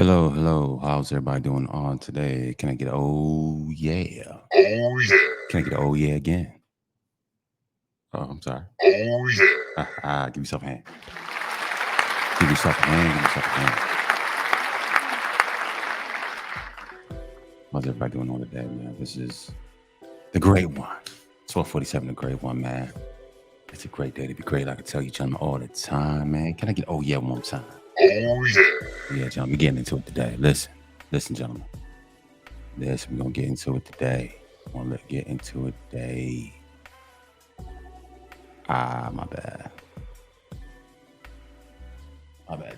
Hello, hello. How's everybody doing on today? Can I get a oh yeah? Oh Can I yeah. get a oh yeah again? Oh, I'm sorry. Oh yeah. Give yourself a hand. Give yourself a hand. Give yourself a hand. How's everybody doing on today, man? This is the great one. 1247, the great one, man. It's a great day to be great. I can tell you, gentlemen, all the time, man. Can I get oh yeah one more time? Oh yeah. Yeah, gentlemen, we're getting into it today. Listen, gentlemen. Listen, we're gonna get into it today. We're gonna get into it today. My bad. My bad.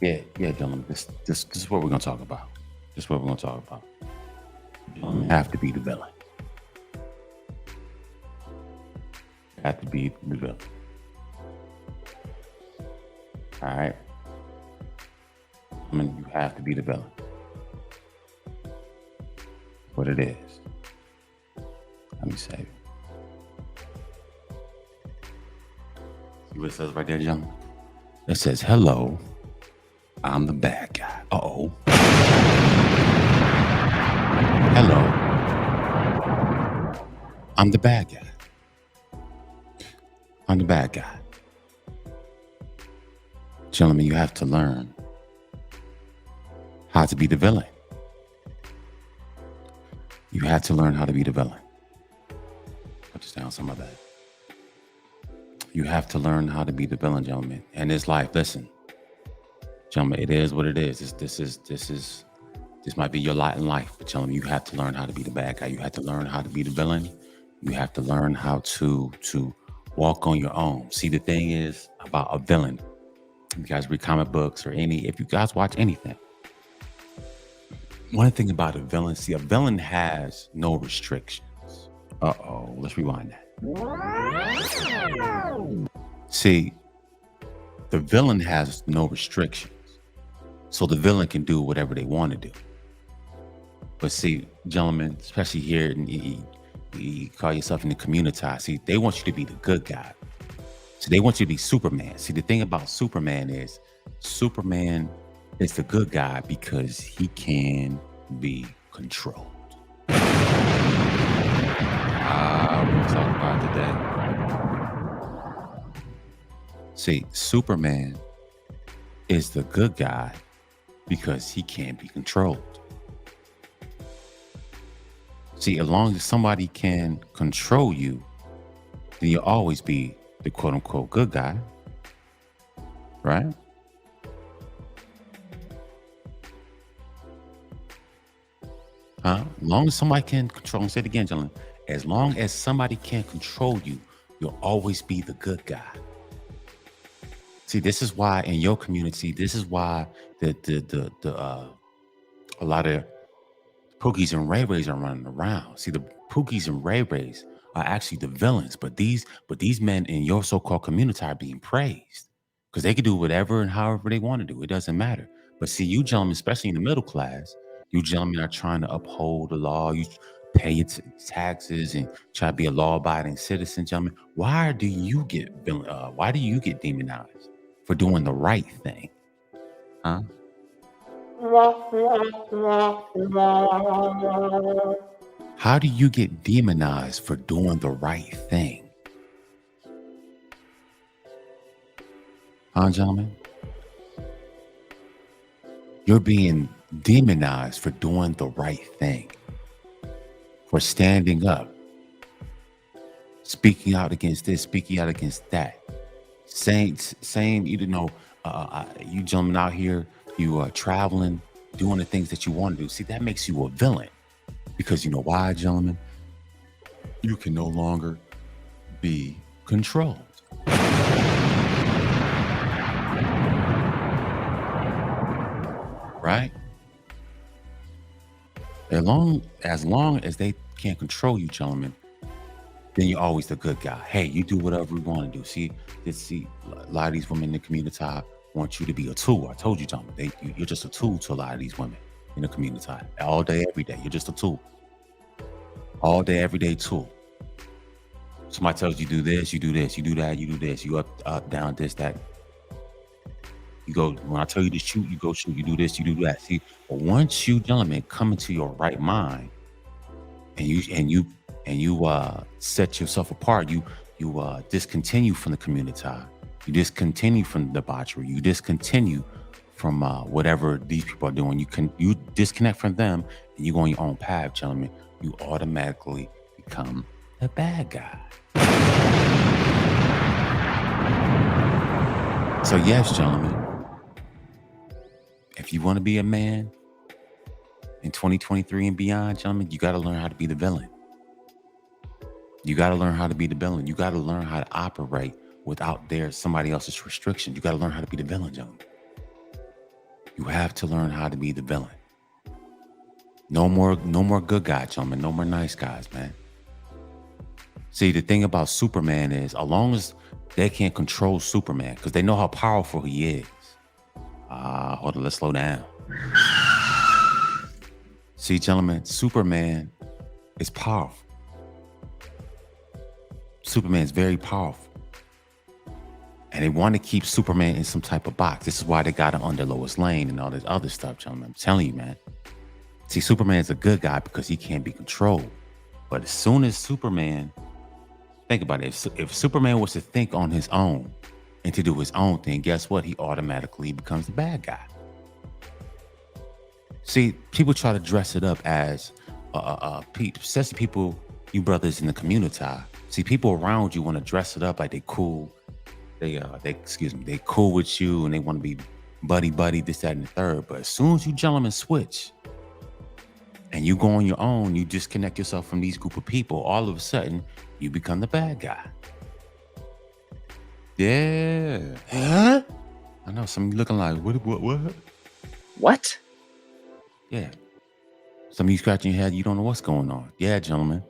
Yeah, gentlemen. This is what we're gonna talk about. This is what we're gonna talk about. You have to be the villain. You have to be the villain. All right. I mean, you have to be the villain. What it is. Let me say. See what it says right there, gentlemen? It says, "Hello, I'm the bad guy." Uh-oh. Hello, I'm the bad guy. I'm the bad guy. Gentlemen, you have to learn how to be the villain. You have to learn how to be the villain. Put this down, some of that. You have to learn how to be the villain, gentlemen. And this life, listen, gentlemen, it is what it is. This might be your lot in life, but gentlemen, you have to learn how to be the bad guy. You have to learn how to be the villain. You have to learn how to walk on your own. See, the thing is about a villain. If you guys read comic books or if you guys watch anything, one thing about a villain, see, a villain has no restrictions. Uh-oh, let's rewind that. See, the villain has no restrictions. So the villain can do whatever they want to do. But see, gentlemen, especially here, you call yourself in the COMMUNITAH. See, they want you to be the good guy. So they want you to be Superman. See, the thing about Superman is the good guy because he can be controlled. We'll talk about today. See, Superman is the good guy because he can't be controlled. See, as long as somebody can control you, then you'll always be the quote unquote good guy, right? As long as somebody can control, say it again, gentlemen. As long as somebody can control you, you'll always be the good guy. See, this is why in your community, this is why a lot of Pookies and Ray Rays are running around. See, the Pookies and Ray Rays are actually the villains, but these men in your so-called community are being praised because they can do whatever and however they want to do. It doesn't matter. But see, you gentlemen, especially in the middle class, you gentlemen are trying to uphold the law. You pay your taxes and try to be a law-abiding citizen, gentlemen. Why do you get why do you get demonized for doing the right thing? Huh? How do you get demonized for doing the right thing? Huh, gentlemen? You're being demonized for doing the right thing, for standing up, speaking out against this, speaking out against that, saying, you know, you gentlemen out here, you are traveling, doing the things that you want to do. See, that makes you a villain because you know why, gentlemen? You can no longer be controlled. Right? As long as they can't control you, gentlemen, then you're always the good guy. Hey, you do whatever you want to do. See, a lot of these women in the community want you to be a tool. I told you, gentlemen, you're just a tool to a lot of these women in the community. All day, every day, you're just a tool. All day, every day tool. Somebody tells you do this, you do this, you do that, you do this, you up, down, this, that. You go when I tell you to shoot, you go shoot. You do this, you do that. See, but once you gentlemen come into your right mind and you set yourself apart, you discontinue from the community. You discontinue from the debauchery. You discontinue from whatever these people are doing. You disconnect from them and you go on your own path, gentlemen. You automatically become the bad guy. So yes, gentlemen, if you want to be a man in 2023 and beyond, gentlemen, you got to learn how to be the villain. You got to learn how to be the villain. You got to learn how to operate without somebody else's restriction. You got to learn how to be the villain, gentlemen. You have to learn how to be the villain. No more good guys, gentlemen. No more nice guys, man. See, the thing about Superman is, as long as they can't control Superman, because they know how powerful he is. Hold on, let's slow down. See, gentlemen, Superman is powerful. Superman is very powerful. And they want to keep Superman in some type of box. This is why they got him under Lois Lane and all this other stuff, gentlemen. I'm telling you, man. See, Superman's a good guy because he can't be controlled. But as soon as Superman, think about it. If Superman was to think on his own and to do his own thing, guess what? He automatically becomes the bad guy. See, people try to dress it up as, especially people, you brothers in the community. See, people around you want to dress it up like they cool. They cool with you and they want to be buddy, this, that, and the third. But as soon as you gentlemen switch and you go on your own, you disconnect yourself from these group of people, all of a sudden, you become the bad guy. Yeah. Huh? I know, some of you looking like, what? What? Yeah. Some of you scratching your head, you don't know what's going on. Yeah, gentlemen.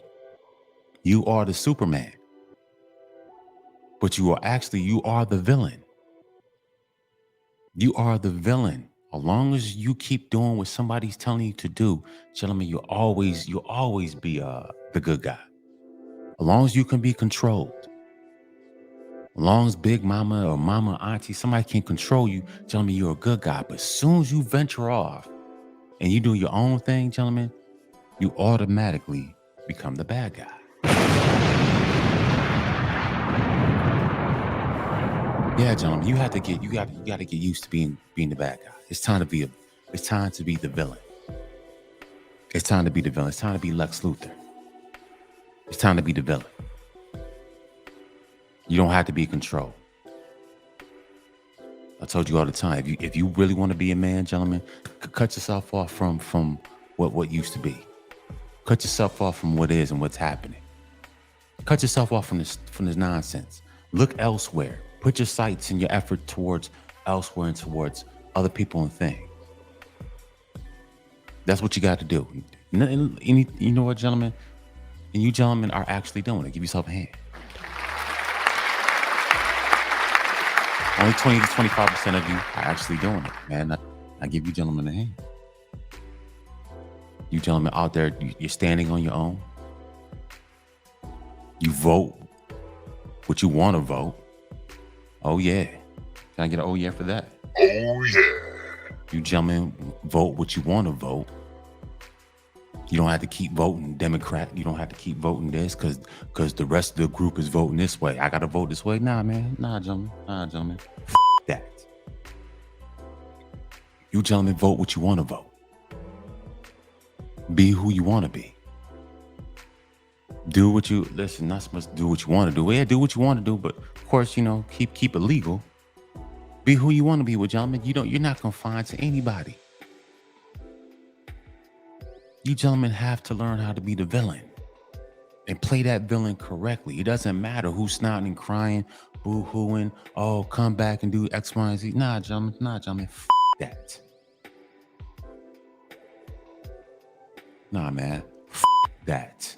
You are the Superman. But you are the villain. You are the villain. As long as you keep doing what somebody's telling you to do, gentlemen, you'll always be the good guy. As long as you can be controlled. As long as big mama or mama, auntie, somebody can control you, gentlemen, you're a good guy. But as soon as you venture off and you do your own thing, gentlemen, you automatically become the bad guy. Yeah, gentlemen, you got to get used to being the bad guy. It's time to be the villain. It's time to be the villain. It's time to be Lex Luthor. It's time to be the villain. You don't have to be controlled. I told you all the time, if you really want to be a man, gentlemen, cut yourself off from what used to be. Cut yourself off from what is and what's happening. Cut yourself off from this nonsense. Look elsewhere. Put your sights and your effort towards elsewhere and towards other people and things. That's what you got to do. And you know what, gentlemen? And you gentlemen are actually doing it. Give yourself a hand. Only 20 to 25% of you are actually doing it, man. I give you gentlemen a hand. You gentlemen out there, you're standing on your own. You vote what you want to vote. Oh, yeah. Can I get an oh, yeah for that? Oh, yeah. You gentlemen vote what you want to vote. You don't have to keep voting Democrat. You don't have to keep voting this because the rest of the group is voting this way. I got to vote this way. Nah, man. Nah, gentlemen. That. You gentlemen vote what you want to vote. Be who you want to be. Do what you, listen, not supposed to do what you want to do. Yeah, do what you want to do, but of course, keep it legal. Be who you want to be with, gentlemen. You're not confined to anybody. You gentlemen have to learn how to be the villain and play that villain correctly. It doesn't matter who's snotting and crying, boo-hooing, oh, come back and do X, Y, and Z. Nah, gentlemen, that. Nah, man, that.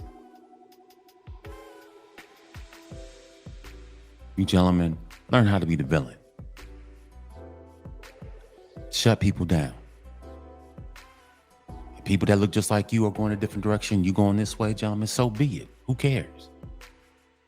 You gentlemen, learn how to be the villain. Shut people down. People that look just like you are going a different direction. You going this way, gentlemen, so be it. Who cares?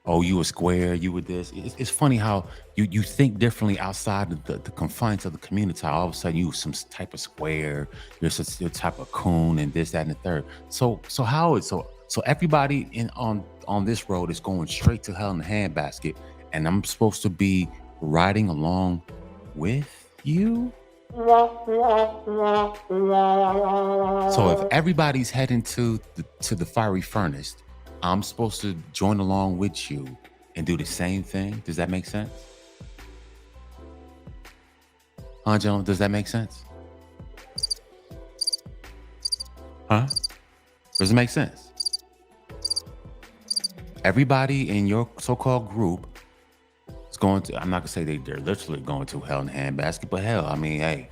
Oh, you a square, you with this. It's funny how you think differently outside of the confines of the community. All of a sudden, you some type of square, you're your type of coon, and this, that, and the third. So how is so everybody in on this road is going straight to hell in the handbasket, and I'm supposed to be riding along with you. So if everybody's heading to the fiery furnace, I'm supposed to join along with you and do the same thing. Does that make sense? Huh, gentlemen? Does that make sense? Huh? Does it make sense? Everybody in your so-called group is going to, I'm not gonna say they're literally going to hell in a handbasket, but hell, I mean, hey,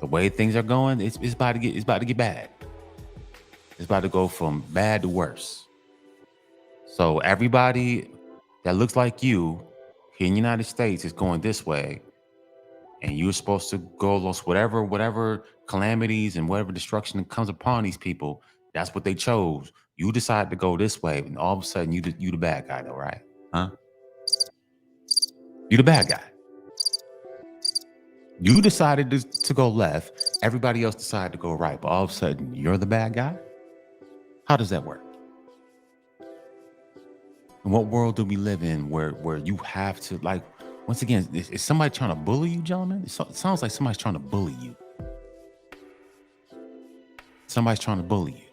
the way things are going, it's about to get bad. It's about to go from bad to worse. So everybody that looks like you here in the United States is going this way, and you're supposed to go lost whatever calamities and whatever destruction that comes upon these people. That's what they chose. You decided to go this way, and all of a sudden you the bad guy, though, right? Huh? You the bad guy. You decided to go left. Everybody else decided to go right, but all of a sudden you're the bad guy. How does that work? In what world do we live in where you have to, like, once again, is somebody trying to bully you, gentlemen? It sounds like somebody's trying to bully you. Somebody's trying to bully you.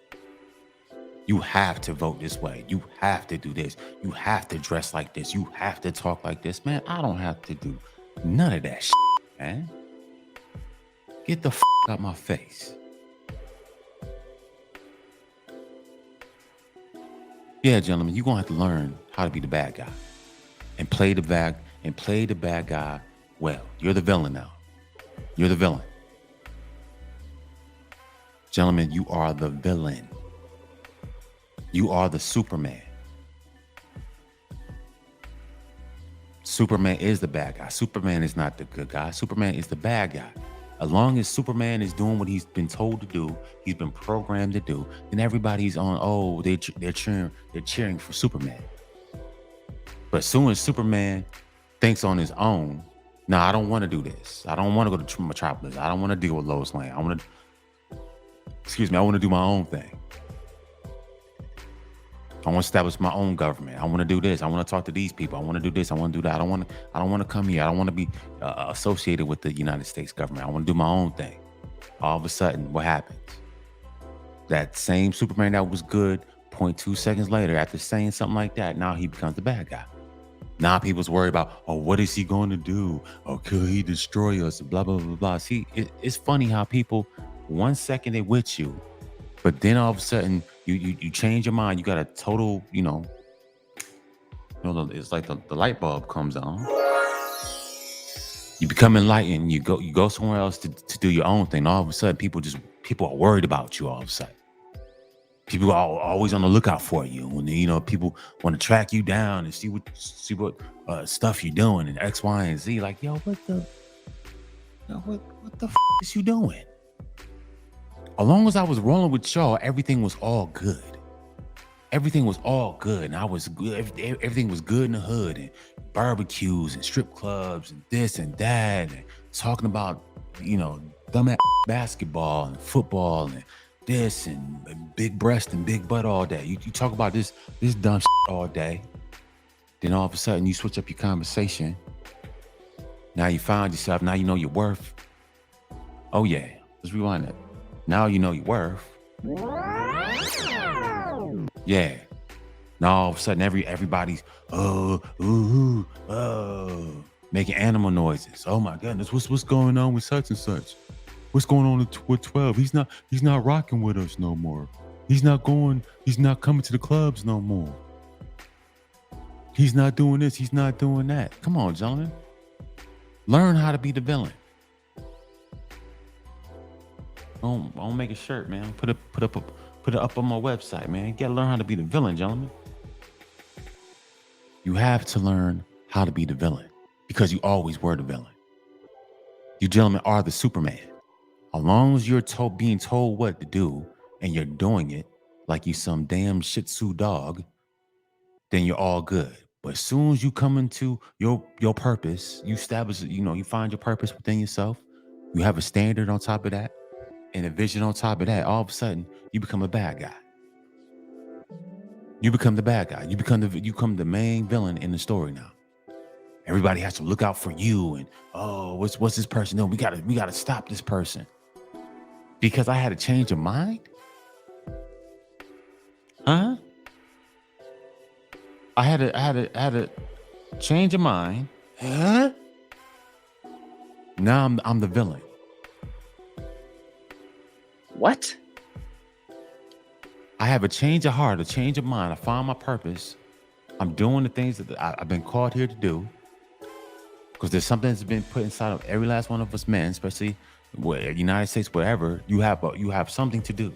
You have to vote this way. You have to do this. You have to dress like this. You have to talk like this. Man, I don't have to do none of that shit, man. Get the out my face. Yeah, gentlemen, you're gonna have to learn how to be the bad guy and play the bad guy well. You're the villain now. You're the villain. Gentlemen, you are the villain. You are the Superman. Superman is the bad guy. Superman is not the good guy. Superman is the bad guy. As long as Superman is doing what he's been told to do, he's been programmed to do, then everybody's on, oh, they're cheering for Superman. But as soon as Superman thinks on his own, no, I don't want to do this. I don't want to go to Metropolis. I don't want to deal with Lois Lane. I want to do my own thing. I want to establish my own government. I want to do this. I want to talk to these people. I want to do this. I want to do that. I don't want to come here. I don't want to be associated with the United States government. I want to do my own thing. All of a sudden, what happens? That same Superman that was good, 0.2 seconds later, after saying something like that, now he becomes the bad guy. Now people's worried about, oh, what is he going to do? Oh, could he destroy us? Blah, blah, blah, blah. See, it's funny how people, 1 second they with you, but then all of a sudden you change your mind. You got a total, it's like the light bulb comes on. You become enlightened. You go somewhere else to do your own thing. All of a sudden, people are worried about you. All of a sudden, people are always on the lookout for you. When people want to track you down and see what stuff you're doing and X, Y, and Z. Like, what the is you doing? As long as I was rolling with y'all, everything was all good. Everything was all good, and I was good. Everything was good in the hood, and barbecues and strip clubs and this and that, and talking about dumbass basketball and football and this and big breast and big butt all day. You talk about this dumb shit all day. Then all of a sudden you switch up your conversation. Now you found yourself. Now you know your worth. Oh yeah, let's rewind that. Now you know your worth. Yeah. Now all of a sudden everybody's making animal noises. Oh my goodness, what's going on with such and such? What's going on with 12? He's not rocking with us no more. He's not coming to the clubs no more. He's not doing this, he's not doing that. Come on, gentlemen. Learn how to be the villain. I'll make a shirt, man. Put it up on my website, man. You gotta learn how to be the villain, gentlemen. You have to learn how to be the villain because you always were the villain. You gentlemen are the Superman. As long as you're being told what to do and you're doing it like you some damn Shih Tzu dog, then you're all good. But as soon as you come into your purpose, you establish, you find your purpose within yourself. You have a standard on top of that and a vision on top of that. All of a sudden, you become a bad guy. You become the bad guy. You become the main villain in the story now. Everybody has to look out for you. And what's this person doing? We gotta stop this person. Because I had a change of mind? Huh? I had a change of mind. Huh? Now I'm the villain. What? I have a change of heart, a change of mind. I found my purpose. I'm doing the things that I've been called here to do. Because there's something that's been put inside of every last one of us men, especially United States, wherever you have something to do.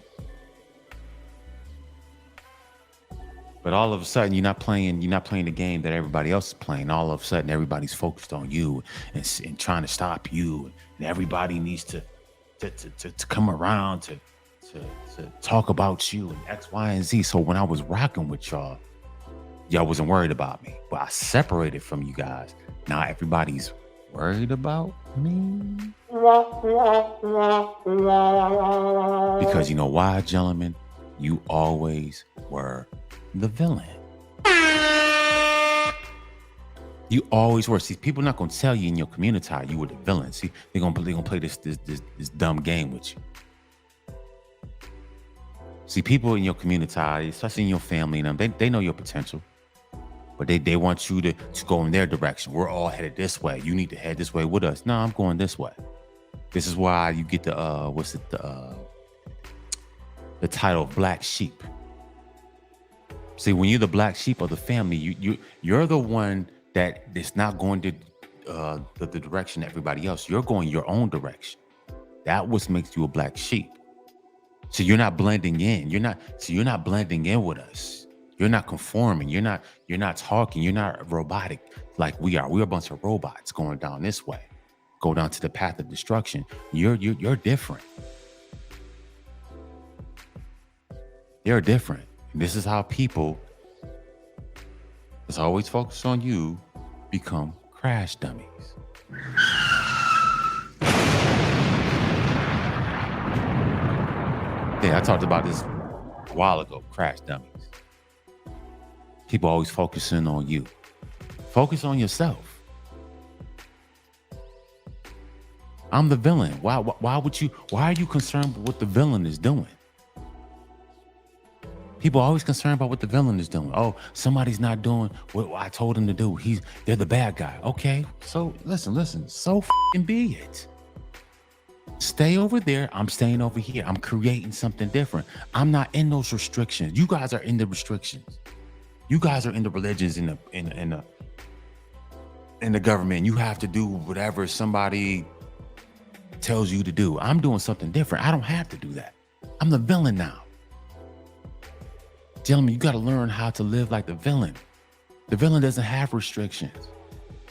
But all of a sudden, you're not playing the game that everybody else is playing. All of a sudden, everybody's focused on you and trying to stop you. And everybody needs to come around to talk about you and X, Y, and Z. So when I was rocking with y'all wasn't worried about me. But I separated from you guys. Now everybody's worried about me. Because you know why, gentlemen? You always were the villain. You always were. See, people not gonna tell you in your community you were the villain. See, they're gonna play this dumb game with you. See, people in your community, especially in your family, and them, they know your potential, but they want you to go in their direction. We're all headed this way. You need to head this way with us. No, I'm going this way. This is why you get the the title of black sheep. See, when you're the black sheep of the family, you're the one that is not going to the direction of everybody else. You're going your own direction. That what makes you a black sheep. So you're not blending in. You're not blending in with us. You're not conforming. You're not talking. You're not robotic like we are. We're a bunch of robots going down this way. Go down to the path of destruction. You're different. You're different. This is how people that's always focused on you become crash dummies. Yeah, I talked about this a while ago, crash dummies. People always focusing on you. Focus on yourself. I'm the villain. Why are you concerned with what the villain is doing? People are always concerned about what the villain is doing. Oh, somebody's not doing what I told him to do. They're the bad guy. Okay, so listen. So f***ing be it. Stay over there. I'm staying over here. I'm creating something different. I'm not in those restrictions. You guys are in the restrictions. You guys are in the religions in the government. You have to do whatever somebody tells you to do. I'm doing something different. I don't have to do that. I'm the villain now. Gentlemen, you got to learn how to live like the villain. The villain doesn't have restrictions,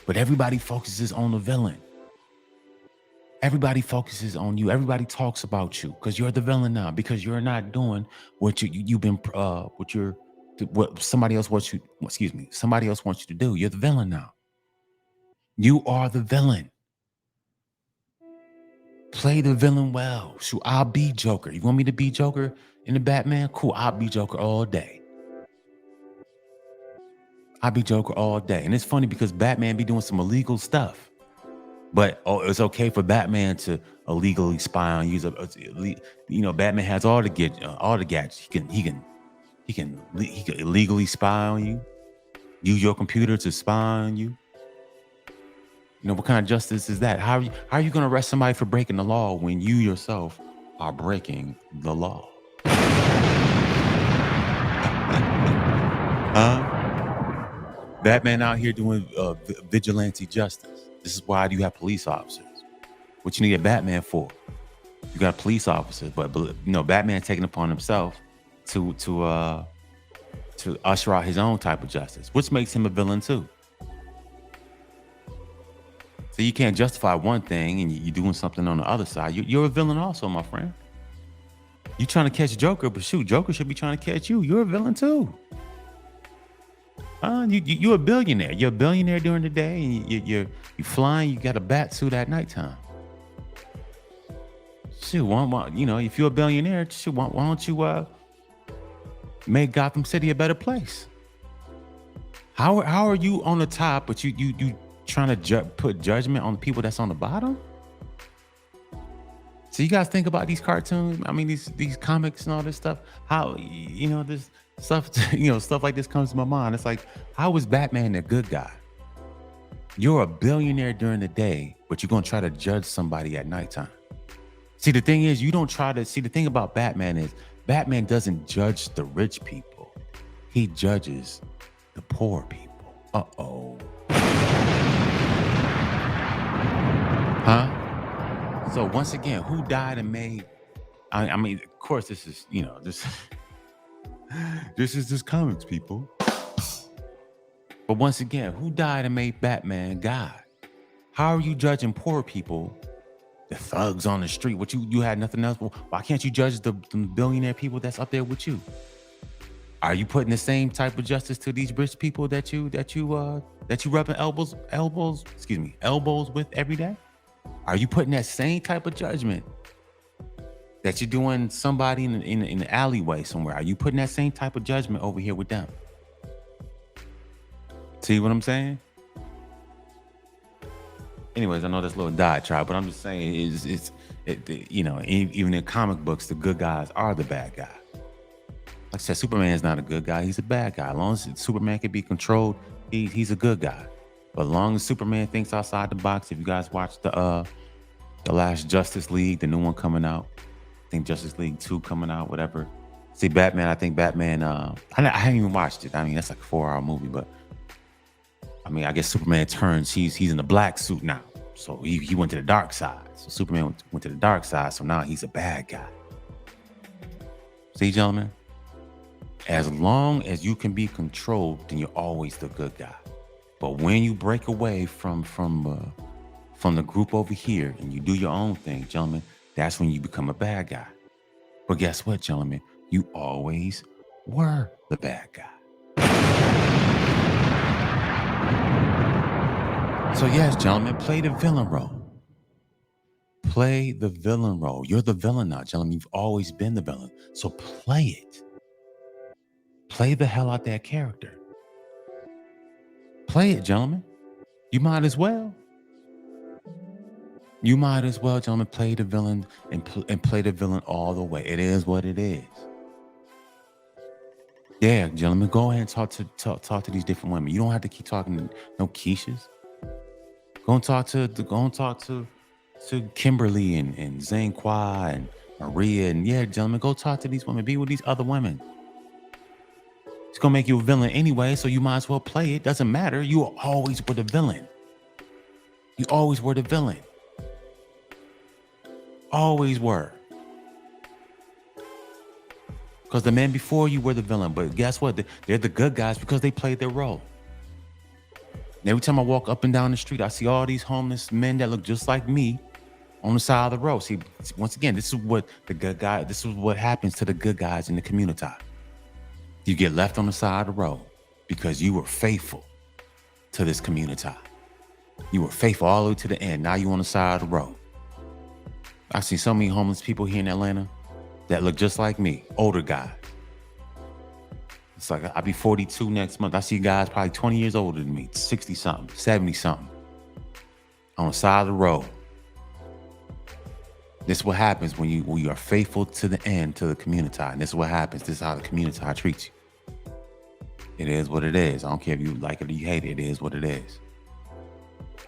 but everybody focuses on the villain. Everybody focuses on you. Everybody talks about you because you're the villain now, because you're not doing what somebody else wants you to do. You're the villain now. You are the villain. Play the villain well. So I'll be Joker. You want me to be Joker in the Batman? Cool. I'll be Joker all day. I'll be Joker all day. And it's funny because Batman be doing some illegal stuff. But it's okay for Batman to illegally spy on you. Batman has all the gadgets. He can illegally spy on you. Use your computer to spy on you. What kind of justice is that? How are you going to arrest somebody for breaking the law when you yourself are breaking the law? Batman out here doing vigilante justice. This is why you have police officers. What you need a Batman for? You got police officers, but Batman taking upon himself to usher out his own type of justice, which makes him a villain too. So you can't justify one thing and you're doing something on the other side. You're a villain also, my friend. You're trying to catch Joker, but shoot, Joker should be trying to catch you. You're a villain too. You're a billionaire. You're a billionaire during the day, and you flying. You got a bat suit at nighttime. Shoot, if you're a billionaire, shoot, why don't you make Gotham City a better place? How are you on the top, but you trying to put judgment on the people that's on the bottom? So you guys think about these cartoons. I mean, these comics and all this stuff. How this stuff, stuff like this comes to my mind. It's like, how is Batman a good guy? You're a billionaire during the day, but you're gonna try to judge somebody at nighttime. See, the thing is, you don't try to see. The thing about Batman is, Batman doesn't judge the rich people. He judges the poor people. Uh-oh. Huh? So once again, who died and made? I mean, of course, this is this this is just comics, people. But once again, who died and made Batman God? How are you judging poor people, the thugs on the street? What you had nothing else? Well, why can't you judge the billionaire people that's up there with you? Are you putting the same type of justice to these rich people that you rubbing elbows with every day? Are you putting that same type of judgment that you're doing somebody in the alleyway somewhere? Are you putting that same type of judgment over here with them? See what I'm saying? Anyways, I know that's a little diatribe, but I'm just saying even in comic books, the good guys are the bad guy. Like I said, Superman is not a good guy. He's a bad guy. As long as Superman can be controlled, he's a good guy. But as long as Superman thinks outside the box, if you guys watch the last Justice League, the new one coming out, I think Justice League 2 coming out, whatever. See, Batman, I think Batman, I haven't even watched it. I mean, that's like a 4-hour movie, but I mean, I guess Superman turns, he's in the black suit now. So he went to the dark side. So Superman went to the dark side, so now he's a bad guy. See, gentlemen? As long as you can be controlled, then you're always the good guy. But when you break away from the group over here and you do your own thing, gentlemen, that's when you become a bad guy. But guess what, gentlemen? You always were the bad guy. So yes, gentlemen, play the villain role. Play the villain role. You're the villain now, gentlemen. You've always been the villain. So play it. Play the hell out that character. Play it, gentlemen. You might as well. You might as well, gentlemen, play the villain and play the villain all the way. It is what it is. Yeah, gentlemen, go ahead and talk to these different women. You don't have to keep talking to no Keishas. Go and talk to Kimberly and Zane Kwa and Maria. And yeah, gentlemen, go talk to these women. Be with these other women. It's going to make you a villain anyway, so you might as well play it. Doesn't matter. You always were the villain. You always were the villain. Always were. Because the men before you were the villain. But guess what? They're the good guys because they played their role. And every time I walk up and down the street, I see all these homeless men that look just like me on the side of the road. See, once again, this is what happens to the good guys in the COMMUNITAH. You get left on the side of the road because you were faithful to this COMMUNITAH. You were faithful all the way to the end. Now you on the side of the road. I've seen so many homeless people here in Atlanta that look just like me, older guys. It's like I'll be 42 next month. I see guys probably 20 years older than me, 60-something, 70-something, on the side of the road. This is what happens when you are faithful to the end, to the COMMUNITAH. And this is what happens. This is how the COMMUNITAH treats you. It is what it is. I don't care if you like it or you hate it. It is what it is.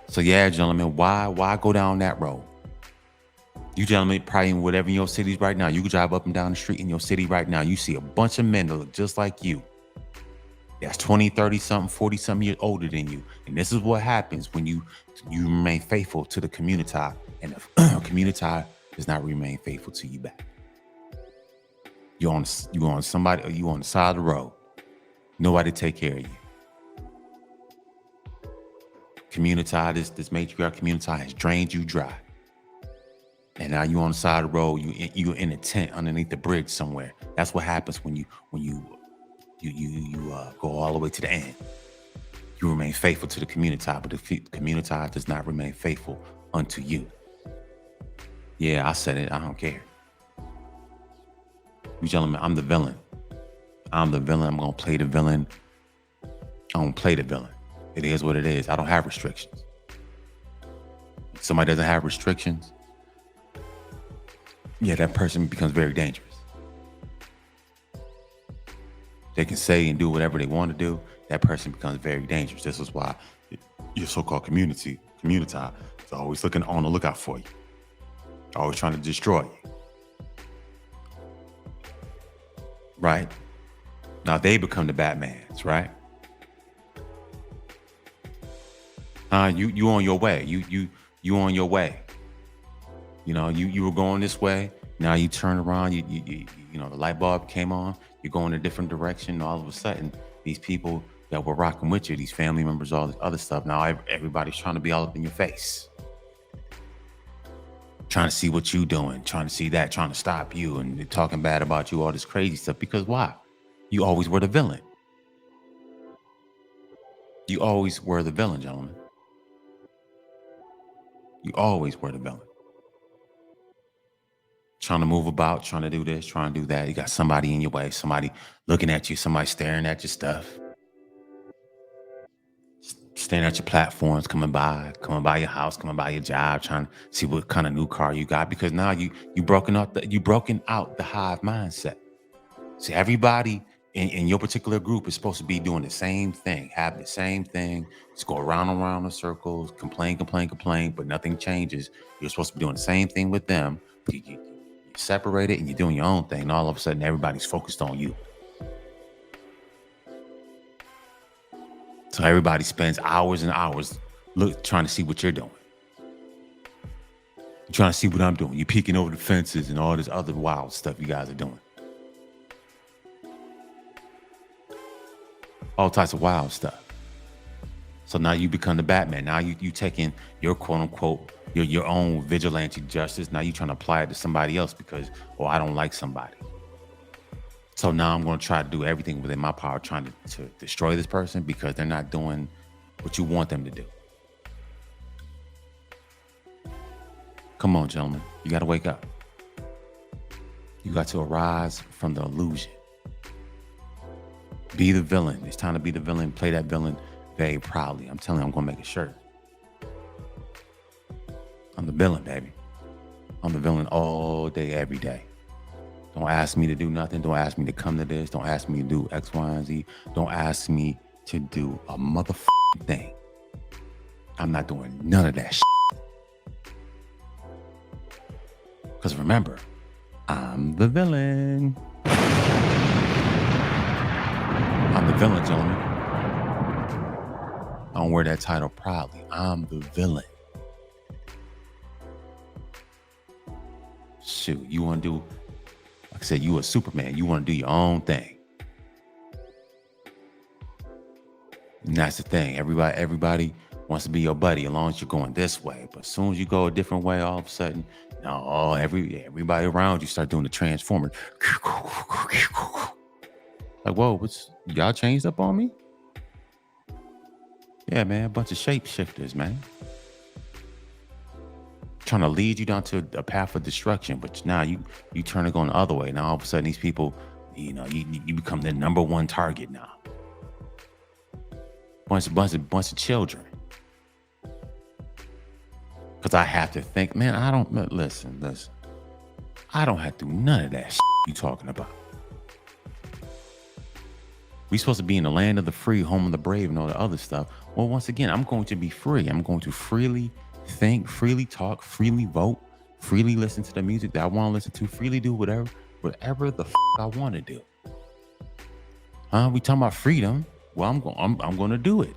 So yeah, gentlemen, why go down that road? You gentlemen, probably in whatever in your cities right now, you can drive up and down the street in your city right now. You see a bunch of men that look just like you. That's 20, 30-something, 40-something years older than you. And this is what happens when you remain faithful to the COMMUNITAH, and the COMMUNITAH does not remain faithful to you back. You on the side of the road. Nobody take care of you. COMMUNITAH, this matriarch COMMUNITAH has drained you dry. And now you on the side of the road, you're in a tent underneath the bridge somewhere. That's what happens when you go all the way to the end. You remain faithful to the community, but the community does not remain faithful unto you. Yeah, I said it. I don't care. You gentlemen, I'm the villain. I'm the villain. I'm going to play the villain. I don't play the villain. It is what it is. I don't have restrictions. If somebody doesn't have restrictions, yeah, that person becomes very dangerous. They can say and do whatever they want to do. That person becomes very dangerous. This is why your so-called community is always looking on the lookout for you. Always trying to destroy you. Right? Now they become the Batmans, right? You on your way. You on your way. You know, you were going this way. Now you turn around. You know, the light bulb came on. You're going a different direction. All of a sudden, these people that were rocking with you, these family members, all this other stuff. Now everybody's trying to be all up in your face, trying to see what you doing, trying to see that, trying to stop you, and they're talking bad about you, all this crazy stuff. Because why? You always were the villain. You always were the villain, gentlemen. You always were the villain. Trying to move about, trying to do this, trying to do that. You got somebody in your way, somebody looking at you, somebody staring at your stuff, staring at your platforms, coming by your house, coming by your job, trying to see what kind of new car you got. Because now you broken out the hive mindset. See, everybody in your particular group is supposed to be doing the same thing, having the same thing, just go around and around in circles, complain, but nothing changes. You're supposed to be doing the same thing with them. You're separated and you're doing your own thing. And all of a sudden, everybody's focused on you. So everybody spends hours and hours trying to see what you're doing. You're trying to see what I'm doing. You're peeking over the fences and all this other wild stuff you guys are doing. All types of wild stuff. So now you become the Batman. Now you taking your quote unquote your own vigilante justice. Now you trying to apply it to somebody else because, I don't like somebody. So now I'm going to try to do everything within my power trying to destroy this person because they're not doing what you want them to do. Come on, gentlemen. You got to wake up. You got to arise from the illusion. Be the villain. It's time to be the villain. Play that villain very proudly. I'm telling you, I'm going to make a shirt. I'm the villain, baby. I'm the villain all day, every day. Don't ask me to do nothing. Don't ask me to come to this. Don't ask me to do X, Y, and Z. Don't ask me to do a motherfucking thing. I'm not doing none of that shit. Because remember, I'm the villain. I'm the villain, gentlemen. I don't wear that title proudly. I'm the villain. Shoot, you want to do, like I said, you a Superman. You want to do your own thing. And that's the thing. Everybody wants to be your buddy as long as you're going this way. But as soon as you go a different way, all of a sudden, everybody around you start doing the transformer. Like, whoa, y'all changed up on me? Yeah, man, a bunch of shapeshifters, man. Trying to lead you down to a path of destruction, but now you turn it going the other way. Now all of a sudden these people, you become their number one target now. Bunch of children. Because I have to think, man, listen. I don't have to do none of that shit you talking about. We supposed to be in the land of the free, home of the brave, and all the other stuff. Well, once again, I'm going to be free. I'm going to freely think, freely talk, freely vote, freely listen to the music that I want to listen to, freely do whatever the I want to do. We talking about freedom. Well, I'm going to do it.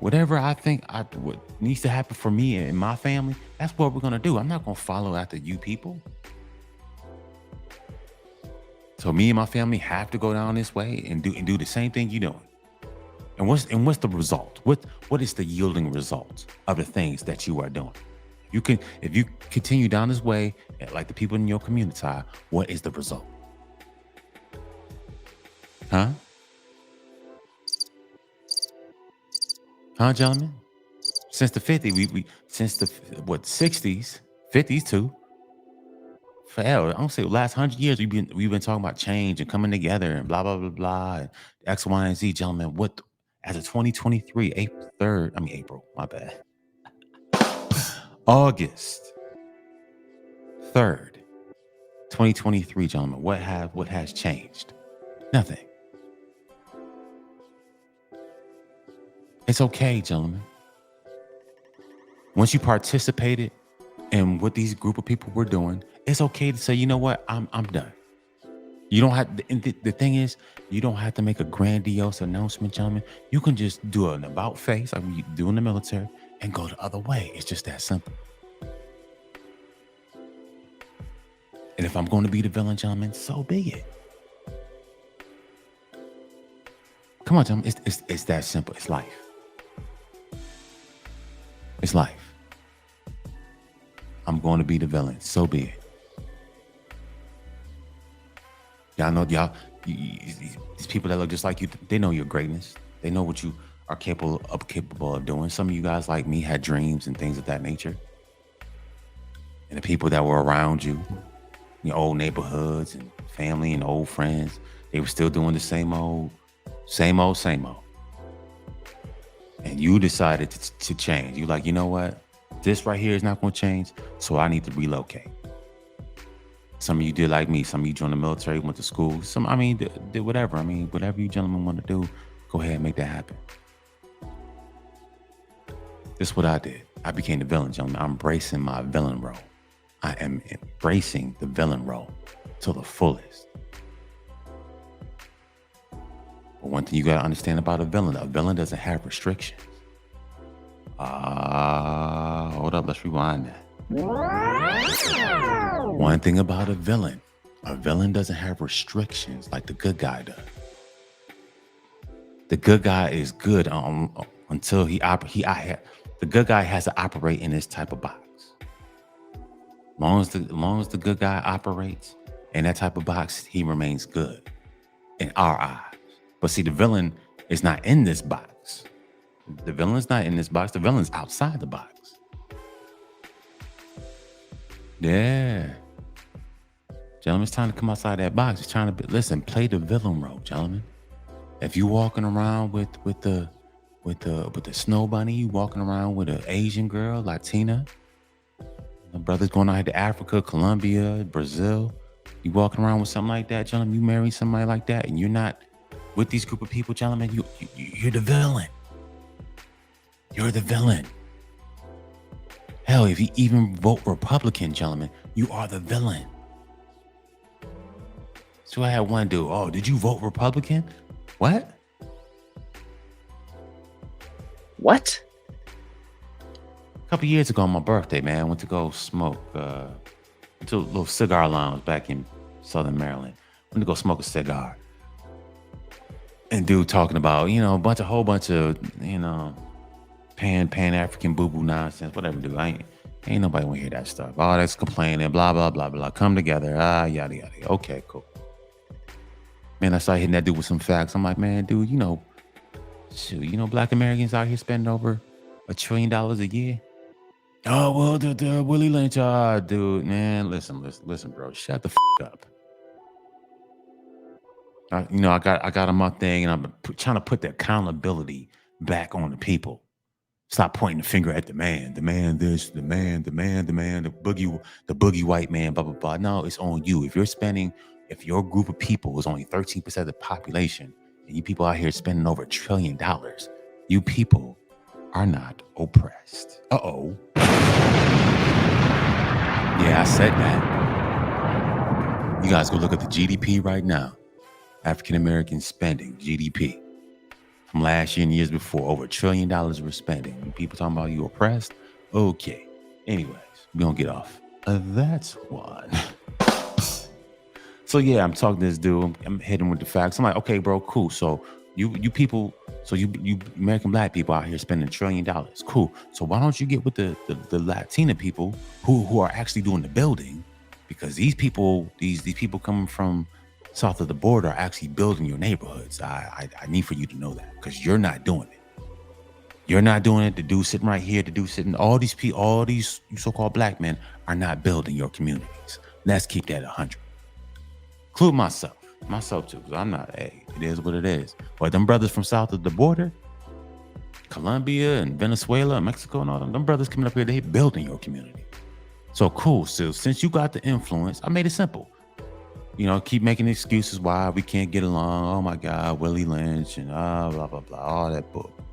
Whatever I think what needs to happen for me and my family, that's what we're going to do. I'm not going to follow after you people. So me and my family have to go down this way and do the same thing you're doing. And what's the result? What is the yielding result of the things that you are doing? If you continue down this way, like the people in your community, what is the result? Huh? Huh, gentlemen? Since the 50s, we since the 60s, 50s too. Forever. I'm gonna say the last 100 years we've been talking about change and coming together and blah blah blah blah and X, Y, and Z, gentlemen. What as of 2023, April 3rd, April, my bad. August 3rd, 2023, gentlemen. What has changed? Nothing. It's okay, gentlemen. Once you participated in what these group of people were doing, it's okay to say, you know what, I'm done. You don't have, and the thing is, you don't have to make a grandiose announcement, gentlemen. You can just do an about face like we do in the military and go the other way. It's just that simple. And if I'm going to be the villain, gentlemen, so be it. Come on, gentlemen. It's that simple. It's life. It's life. I'm going to be the villain. So be it. Y'all know, these people that look just like you, they know your greatness. They know what you are capable of doing. Some of you guys like me had dreams and things of that nature. And the people that were around you, your old neighborhoods and family and old friends, they were still doing the same old. And you decided to change. You're like, you know what? This right here is not going to change, so I need to relocate. Some of you did like me. Some of you joined the military, went to school. Did whatever. Whatever you gentlemen want to do, go ahead and make that happen. This is what I did. I became the villain, gentlemen. I'm embracing my villain role. I am embracing the villain role to the fullest. But one thing you got to understand about a villain doesn't have restrictions. Hold up. Let's rewind that. One thing about a villain doesn't have restrictions like the good guy does. The good guy is good until the good guy has to operate in this type of box. Long as the good guy operates in that type of box, he remains good in our eyes. But see, the villain is not in this box. The villain's not in this box. The villain's outside the box. Yeah. Gentlemen, it's time to come outside that box. It's trying to play the villain role, gentlemen. If you walking around with the snow bunny, you walking around with an Asian girl, Latina, the brothers going out to Africa, Colombia, Brazil, you walking around with something like that, gentlemen, you marry somebody like that, and you're not with these group of people, gentlemen, you're the villain. You're the villain. Hell, if you even vote Republican, gentlemen, you are the villain. So I had one dude, oh, did you vote Republican? What? What? A couple years ago on my birthday, man, I went to go smoke to a little cigar lounge back in Southern Maryland. Went to go smoke a cigar. And dude talking about, a whole bunch of, Pan-African boo-boo nonsense, whatever, dude. Ain't nobody want to hear that stuff. All that's complaining, blah, blah, blah, blah. Come together, yada, yada. Okay, cool. Man, I started hitting that dude with some facts. I'm like, man, dude, Black Americans out here spending over $1 trillion a year. Oh, well, the Willie Lynch, dude, man, listen, bro, shut the up. I got on my thing, and I'm trying to put the accountability back on the people. Stop pointing the finger at the man this, the man, the boogie white man, blah, blah, blah. No, it's on you. If your group of people is only 13% of the population, and you people out here spending over $1 trillion, you people are not oppressed. Uh-oh. Yeah, I said that. You guys go look at the GDP right now. African American spending, GDP. From last year and years before, over $1 trillion we're spending. And people talking about you oppressed? Okay. Anyways, we're going to get off. That's one. So yeah, I'm talking to this dude. I'm hitting with the facts. I'm like, okay, bro, cool. So you people, you American Black people out here spending $1 trillion. Cool. So why don't you get with the Latina people who are actually doing the building? Because these people coming from south of the border are actually building your neighborhoods. I need for you to know that, because you're not doing it. You're not doing it. The dude sitting right here, the dude sitting, all these people, all these so-called black men are not building your communities. Let's keep that 100. Include myself too, because I'm not, hey, it is what it is. But them brothers from south of the border, Colombia and Venezuela and Mexico and all them brothers coming up here, they building your community. So cool. So since you got the influence, I made it simple. Keep making excuses why we can't get along. Oh my God, Willie Lynch and blah, blah, blah, all that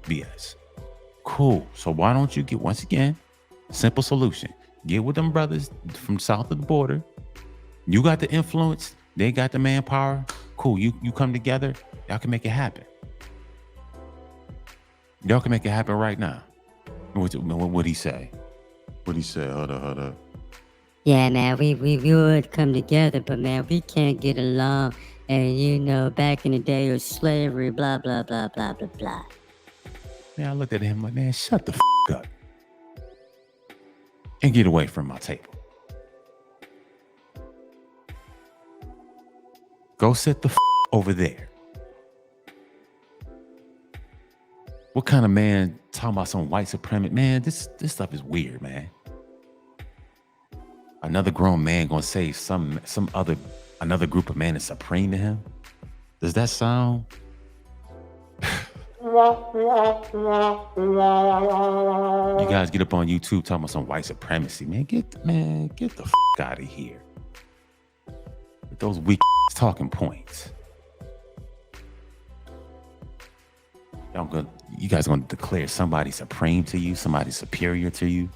BS. Cool. So why don't you get, once again, simple solution. Get with them brothers from south of the border. You got the influence. They got the manpower. Cool. You come together. Y'all can make it happen. Y'all can make it happen right now. What'd he say? What'd he say? Hold up. Yeah, man, we would come together, but man, we can't get along. And back in the day of slavery, blah, blah, blah, blah, blah, blah. Man, I looked at him like, man, shut the up. And get away from my table. Go sit the over there. What kind of man talking about some white supremacy? Man, this stuff is weird, man. Another grown man gonna say another group of men is supreme to him? Does that sound? You guys get up on YouTube talking about some white supremacy, man. Get the out of here. With those weak talking points. You guys gonna declare somebody supreme to you, somebody superior to you,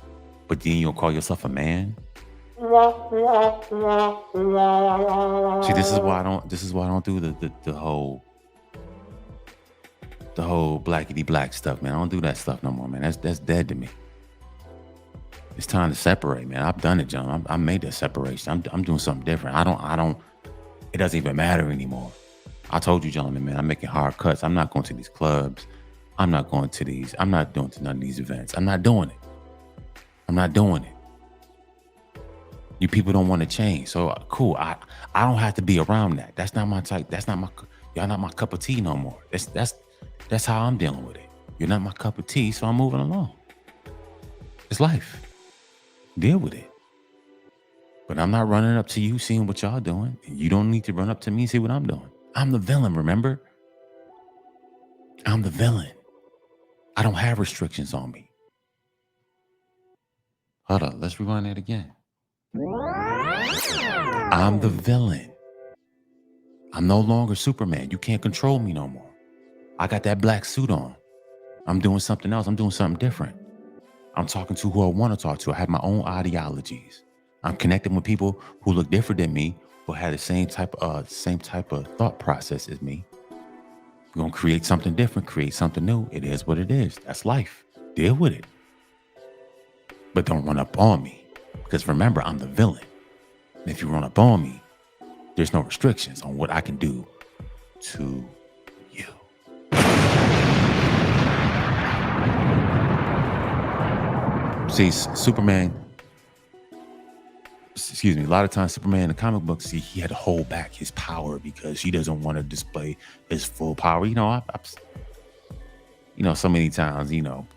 but then you'll call yourself a man? See, this is why I don't do the whole blackity black stuff, man. I don't do that stuff no more, man. That's dead to me. It's time to separate, man. I've done it, John. I made that separation. I'm doing something different. I don't. It doesn't even matter anymore. I told you, gentlemen, man. I'm making hard cuts. I'm not going to these clubs. I'm not going to these. I'm not doing to none of these events. I'm not doing it. You people don't want to change. So cool. I don't have to be around that. That's not my type. Y'all not my cup of tea no more. That's how I'm dealing with it. You're not my cup of tea, so I'm moving along. It's life. Deal with it. But I'm not running up to you seeing what y'all doing. And you don't need to run up to me and see what I'm doing. I'm the villain, remember? I'm the villain. I don't have restrictions on me. Hold on, let's rewind that again. I'm the villain. I'm no longer Superman. You can't control me no more. I got that black suit on. I'm doing something else. I'm doing something different. I'm talking to who I want to talk to. I have my own ideologies. I'm connecting with people who look different than me, who have the same type of thought process as me. We're going to create something different, create something new. It is what it is. That's life. Deal with it. But don't run up on me. Because remember, I'm the villain. And if you run up on me, there's no restrictions on what I can do to you. See, Superman, a lot of times Superman in the comic books, he had to hold back his power because he doesn't want to display his full power. So many times, going on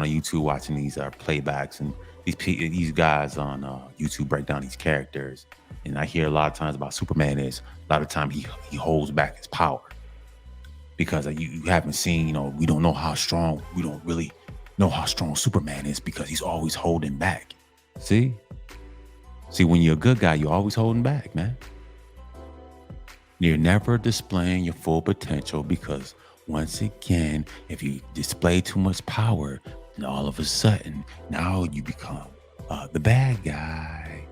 YouTube, watching these playbacks and these guys on YouTube break down these characters. And I hear a lot of times about Superman is a lot of time he holds back his power because you haven't seen, we don't know how strong, we don't really know how strong Superman is because he's always holding back. See, when you're a good guy, you're always holding back, man. You're never displaying your full potential because once again, if you display too much power, then all of a sudden, now you become the bad guy.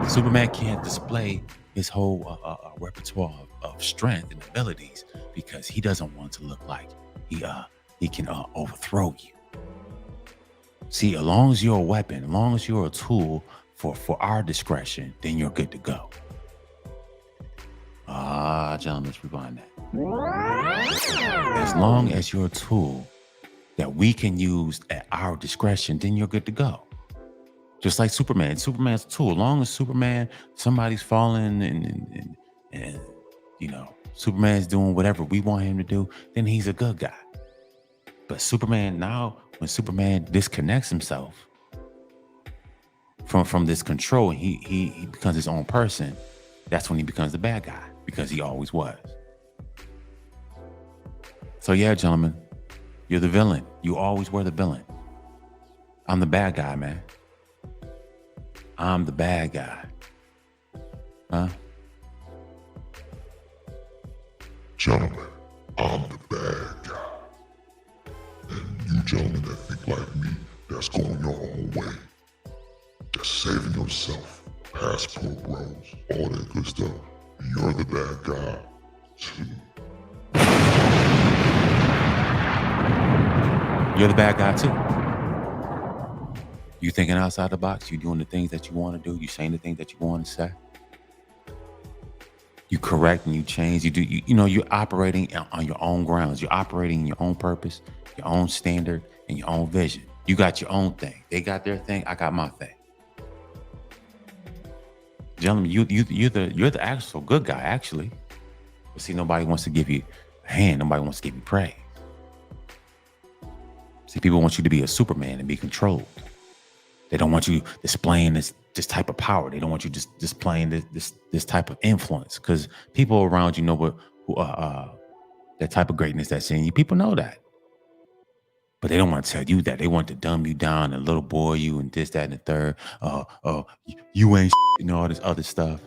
Superman can't display his whole repertoire of strength and abilities because he doesn't want to look like he can overthrow you. See, as long as you're a weapon, as long as you're a tool for our discretion, then you're good to go. Gentlemen, let's rewind that. As long as you're a tool that we can use at our discretion, then you're good to go. Just like Superman. Superman's a tool. As long as somebody's falling and Superman's doing whatever we want him to do, then he's a good guy. But Superman, now when Superman disconnects himself from this control and he becomes his own person, that's when he becomes the bad guy, because he always was. So yeah, gentlemen, you're the villain. You always were the villain. I'm the bad guy, man. I'm the bad guy. Huh? Gentlemen, I'm the bad guy. And you gentlemen that think like me, that's going your own way. That's saving yourself, passport bros, all that good stuff. You're the bad guy, too. You're the bad guy too. You thinking outside the box. You doing the things that you want to do. You saying the things that you want to say. You correct and you change. You do. You're operating on your own grounds. You're operating in your own purpose, your own standard, and your own vision. You got your own thing. They got their thing. I got my thing. Gentlemen, you're the actual good guy, actually. But see, nobody wants to give you a hand. Nobody wants to give you praise. See, people want you to be a Superman and be controlled. They don't want you displaying this type of power. They don't want you just displaying this type of influence, because people around you know that type of greatness that's in you. People know that, but they don't want to tell you that. They want to dumb you down and little boy you and this, that, and the third. You ain't and all this other stuff.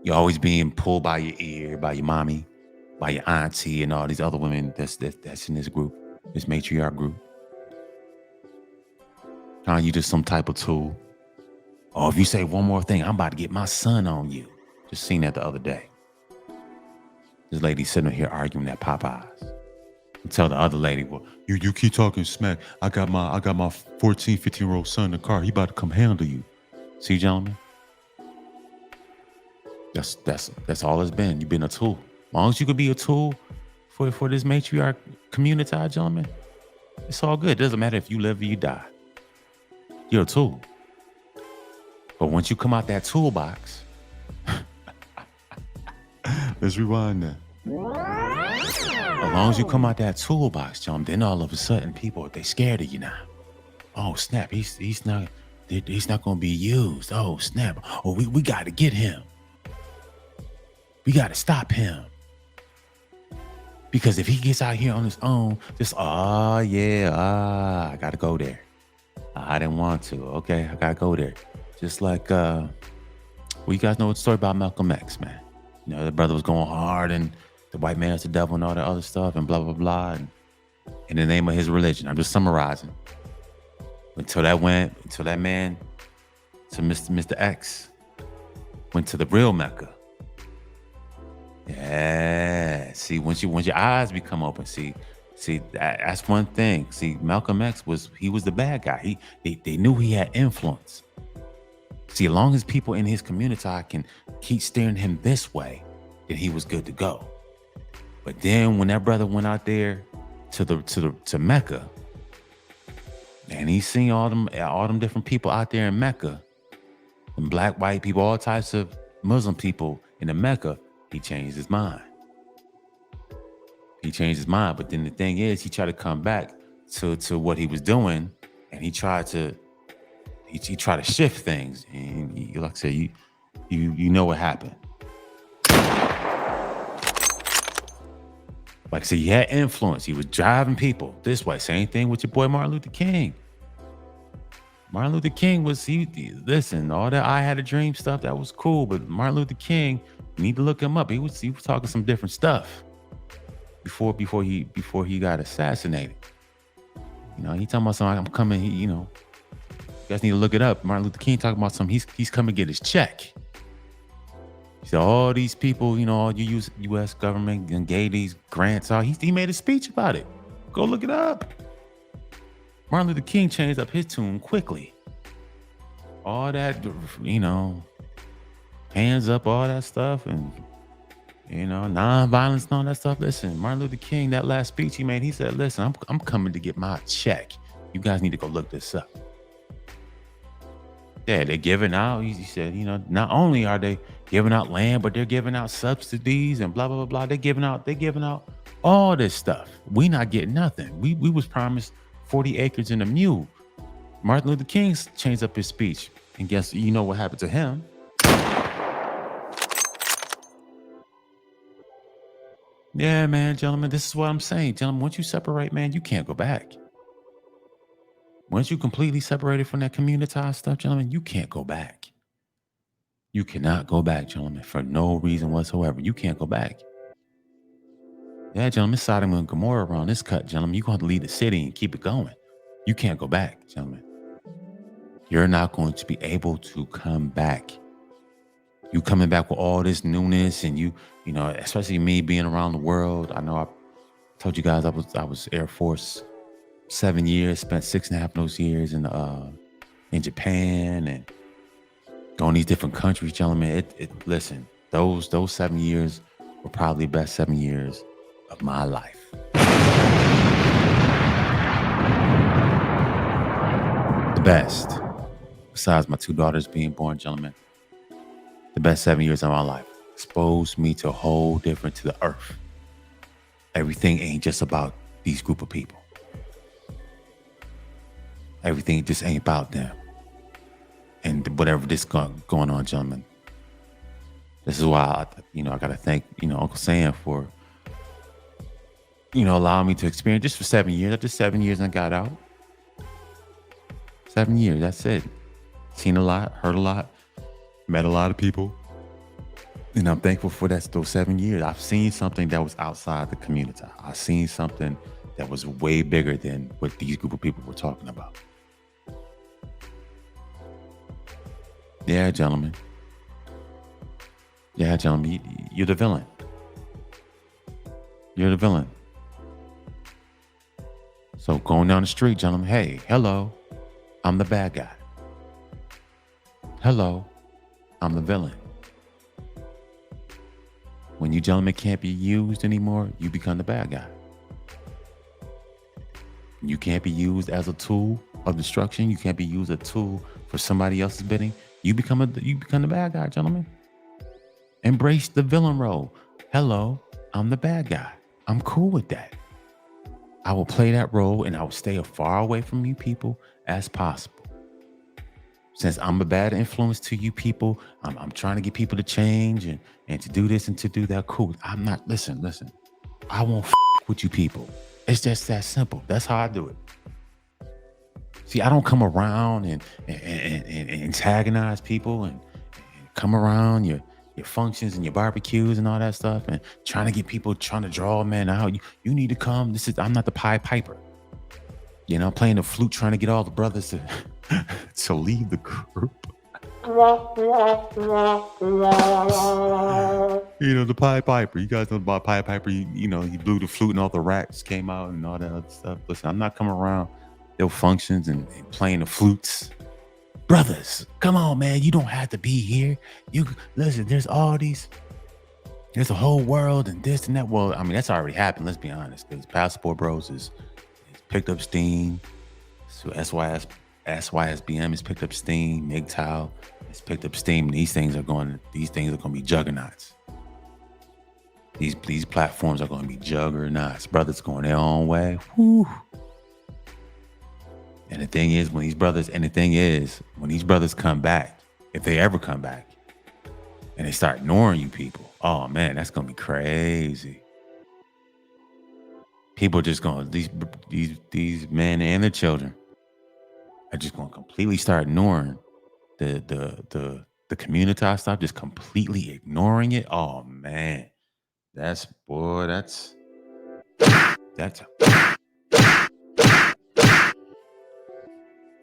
You're always being pulled by your ear, by your mommy, by your auntie, and all these other women that's in this group, this matriarch group. You just some type of tool. Oh, if you say one more thing, I'm about to get my son on you. Just seen that the other day. This lady sitting here arguing at Popeyes. And tell the other lady, well, you keep talking smack. I got my 14, 15-year-old son in the car. He about to come handle you. See, gentlemen? That's all it's been. You've been a tool. As long as you could be a tool for this matriarch COMMUNITAH, gentlemen, it's all good. It doesn't matter if you live or you die. You're a tool. But once you come out that toolbox, let's rewind that. As long as you come out that toolbox, John, then all of a sudden people, they scared of you now. Oh snap, he's not gonna be used. Oh snap. Oh, we gotta get him. We gotta stop him. Because if he gets out here on his own, I gotta go there. I didn't want to. Okay, I gotta go there. Just like, you guys know the story about Malcolm X, man. The brother was going hard and the white man's the devil and all that other stuff and blah, blah, blah. And in the name of his religion. I'm just summarizing. Until that man, to Mr. X, went to the real Mecca. Yeah. See, once your eyes become open, see, that's one thing. See, Malcolm X was the bad guy. They knew he had influence. See, as long as people in his community can keep steering him this way, then he was good to go. But then when that brother went out there to Mecca, and he seen all them different people out there in Mecca, and black, white people, all types of Muslim people in the Mecca, he changed his mind. But then the thing is, he tried to come back to what he was doing, and he tried to shift things. And like I said, you know what happened. Like I said, he had influence. He was driving people this way. Same thing with your boy Martin Luther King. Martin Luther King listen, all that I Had a Dream stuff, that was cool. But Martin Luther King, you need to look him up. He was talking some different stuff before he got assassinated. He talking about something. I'm coming. You guys need to look it up. Martin Luther King talking about something. He's coming to get his check. He said all these people, all you U.S. government and gave these grants. He made a speech about it. Go look it up. Martin Luther King changed up his tune quickly. All that, hands up, all that stuff, and non-violence and all that stuff. Listen, Martin Luther King, that last speech he made, he said, listen, I'm coming to get my check. You guys need to go look this up. Yeah, they're giving out. He said, not only are they giving out land, but they're giving out subsidies and blah blah blah blah. They're giving out all this stuff. We not getting nothing. We was promised 40 acres and a mule. Martin Luther King changed up his speech, and guess you know what happened to him? Yeah, man, gentlemen, this is what I'm saying, gentlemen. Once you separate, man, you can't go back. Once you completely separated from that communitized stuff, gentlemen, you can't go back. You cannot go back, gentlemen, for no reason whatsoever. You can't go back. Yeah, gentlemen, Sodom and Gomorrah around this cut, gentlemen. You're going to have to leave the city and keep it going. You can't go back, gentlemen. You're not going to be able to come back. You coming back with all this newness, and you know, especially me being around the world. I know I told you guys I was Air Force 7 years, spent 6.5 of those years in Japan and going these different countries, gentlemen. Listen, those 7 years were probably the best 7 years of my life. The best. Besides my 2 daughters being born, gentlemen. The best 7 years of my life. Exposed me to a whole different to the earth. Everything ain't just about these group of people. Everything just ain't about them. And whatever this going on, gentlemen. This is why I got to thank, Uncle Sam for, allowing me to experience just for 7 years. After 7 years, I got out. 7 years, that's it. Seen a lot, heard a lot, met a lot of people. And I'm thankful for those 7 years. I've seen something that was outside the community. I've seen something that was way bigger than what these group of people were talking about. Yeah, gentlemen. Yeah, gentlemen, you're the villain. You're the villain. So going down the street, gentlemen, hey, hello, I'm the bad guy. Hello, I'm the villain. When you gentlemen can't be used anymore, you become the bad guy. You can't be used as a tool of destruction. You can't be used as a tool for somebody else's bidding. You become the bad guy, gentlemen. Embrace the villain role. Hello, I'm the bad guy. I'm cool with that. I will play that role and I will stay as far away from you people as possible. Since I'm a bad influence to you people, I'm trying to get people to change and to do this and to do that. Cool. I'm not, listen. I won't with you people. It's just that simple. That's how I do it. See, I don't come around and antagonize people and come around your functions and your barbecues and all that stuff and trying to get people trying to draw man out. You need to come. I'm not the Pied Piper. Playing the flute, trying to get all the brothers to leave the group. The Pied Piper. You guys know about Pied Piper. He blew the flute and all the rats came out and all that other stuff. Listen, I'm not coming around their functions and playing the flutes. Brothers, come on, man. You don't have to be here. Listen, there's a whole world and this and that. Well, I mean, that's already happened. Let's be honest. Because Passport Bros is picked up steam. So SYSBM has picked up steam. MGTOW has picked up steam. These things are going to be juggernauts. These platforms are going to be juggernauts. Brothers going their own way. Whew. And the thing is, when these brothers come back, if they ever come back, and they start ignoring you people, oh man, that's gonna be crazy. People are just gonna these men and their children are just gonna completely start ignoring the community stuff, just completely ignoring it. Oh man, that's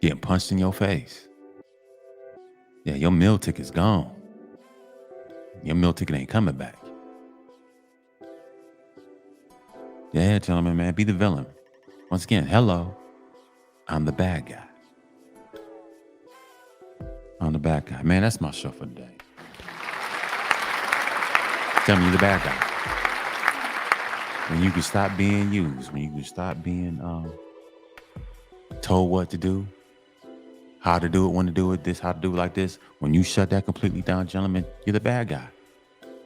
getting punched in your face. Yeah, your meal ticket's gone. Your meal ticket ain't coming back. Yeah, gentlemen, man, be the villain. Once again, hello, I'm the bad guy. I'm the bad guy. Man, that's my show for today. Tell me you're the bad guy. When you can stop being used, when you can stop being told what to do, how to do it, when to do it, this, how to do it like this. When you shut that completely down, gentlemen, you're the bad guy.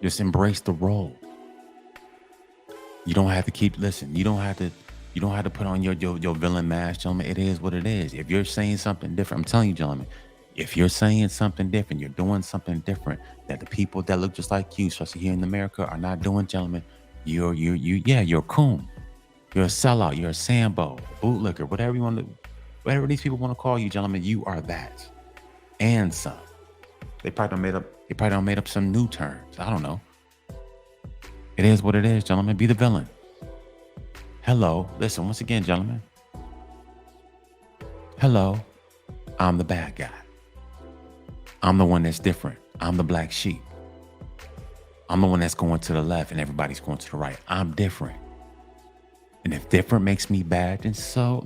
Just embrace the role. You don't have to you don't have to put on your villain mask, gentlemen. It is what it is. If you're saying something different, I'm telling you, gentlemen, if you're saying something different, you're doing something different that the people that look just like you, especially here in America, are not doing, gentlemen, you're a coon. You're a sellout, you're a Sambo, bootlicker, whatever these people want to call you, gentlemen, you are that. And some. They probably done made up some new terms. I don't know. It is what it is, gentlemen. Be the villain. Hello. Listen, once again, gentlemen. Hello. I'm the bad guy. I'm the one that's different. I'm the black sheep. I'm the one that's going to the left and everybody's going to the right. I'm different. And if different makes me bad, then so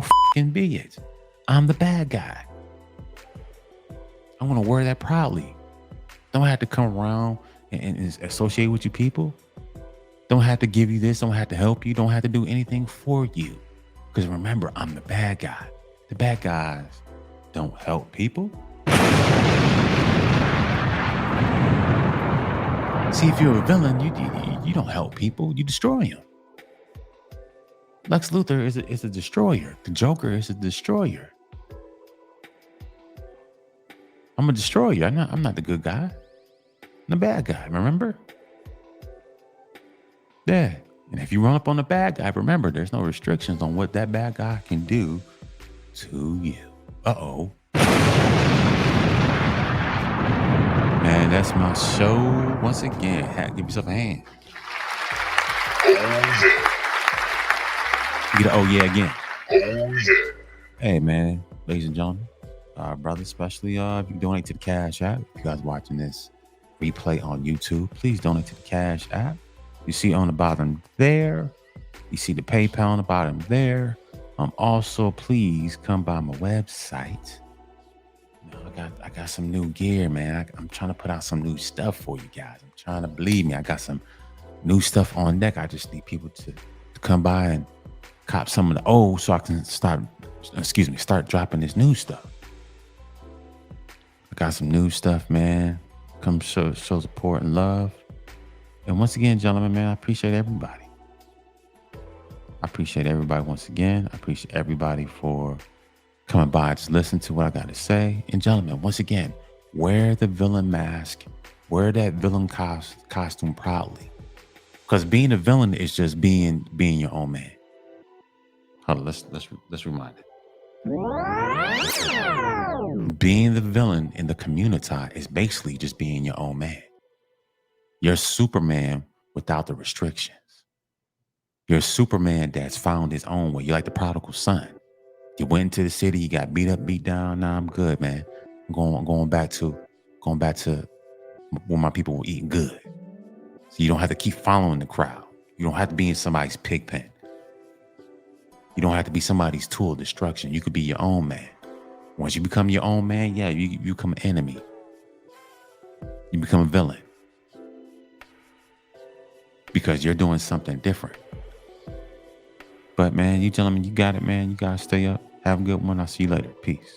fucking be it. I'm the bad guy. I want to wear that proudly. Don't have to come around and associate with you people. Don't have to give you this. Don't have to help you. Don't have to do anything for you. Because remember, I'm the bad guy. The bad guys don't help people. See, if you're a villain, you don't help people. You destroy them. Lex Luthor is a destroyer. The Joker is a destroyer. I'm a destroyer. I'm not the good guy. I'm the bad guy, remember? Yeah. And if you run up on the bad guy, remember, there's no restrictions on what that bad guy can do to you. Uh-oh. Man, that's my show. Once again, give yourself a hand. You get an oh yeah again. Hey, man, ladies and gentlemen, brothers, especially if you donate to the Cash App. If you guys watching this replay on YouTube, please donate to the Cash App. You see on the bottom there. You see the PayPal on the bottom there. Also, please come by my website. I got some new gear, man. I'm trying to put out some new stuff for you guys. I'm trying to believe me. I got some new stuff on deck. I just need people to come by and cop some of the old so I can start dropping this new stuff. I got some new stuff, man. Come show support and love. And once again, gentlemen, man, I appreciate everybody. I appreciate everybody once again. I appreciate everybody for coming by, just listen to what I got to say. And gentlemen, once again, wear the villain mask, wear that villain costume proudly. Because being a villain is just being your own man. Hold on, let's rewind it. Being the villain in the COMMUNITAH is basically just being your own man. You're Superman without the restrictions. You're Superman that's found his own way. You're like the prodigal son. You went into the city, you got beat up, beat down. Now I'm good, man. I'm going back to where my people were eating good. So you don't have to keep following the crowd. You don't have to be in somebody's pig pen. You don't have to be somebody's tool of destruction. You could be your own man. Once you become your own man, yeah, you become an enemy. You become a villain. Because you're doing something different. But man, you gentlemen, you got it, man. You guys stay up. Have a good one. I'll see you later. Peace.